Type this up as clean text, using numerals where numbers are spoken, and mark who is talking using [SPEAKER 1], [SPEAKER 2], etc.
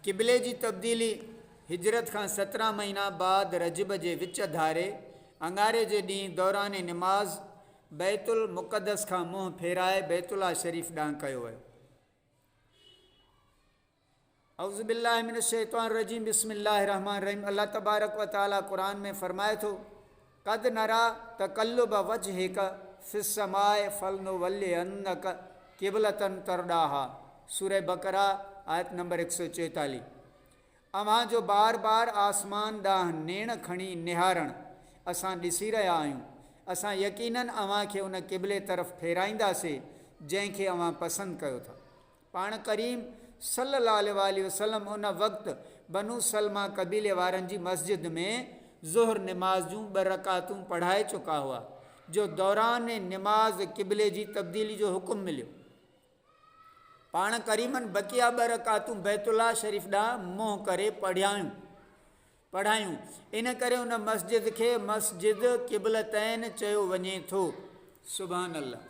[SPEAKER 1] क़िबले जी तब्दीली हिजरत खां 17 महीना बाद रजब जे विच धारे अंगारे जे ॾींहुं दौरान नमाज़ बैतुल मुक़दस खां मुंहुं फेराए बैतुल्ला शरीफ़ ॾांहुं कयो वियो। औज़ु बिल्लाहि मिनश शैतानिर रजीम बिस्मिल्लाहिर रहमानिर रहीम। अल्लाह तबारक व तआला क़ुरान में फ़रमाए थो, क़द नरा तक़ल्लुब वजहिक फ़िस समाए फ़लनुवल्लियन्नक क़िबलतन तरदाहा। सूरह बकरा आयत नंबर 144। अव्हां जो बार बार आसमान ॾांहुं नेण खणी निहारण असां ॾिसी रहिया आहियूं। असां यकीनन अव्हां खे उन क़िबले तरफ़ फेराईंदासीं जंहिंखे अव्हां पसंदि कयो था। पाण करीम सल्लल्लाहु अलैहि वसल्लम उन वक़्तु बनु सलमा क़बीले वारनि जी मस्जिद में ज़ुहर निमाज़ जूं 2 रकातूं पढ़ाए चुका हुआ, जो दौरान निमाज़ क़िबले जी तब्दीली जो हुकुम मिलियो। पाण करीमन बकिया 2 रकातूं बैतुल्ला शरीफ़ ॾांहुं मुंहुं करे पढ़ायूं। इन करे उन मस्जिद खे मस्जिद क़िबलतैन चयो वञे थो। सुभान अल्लाह।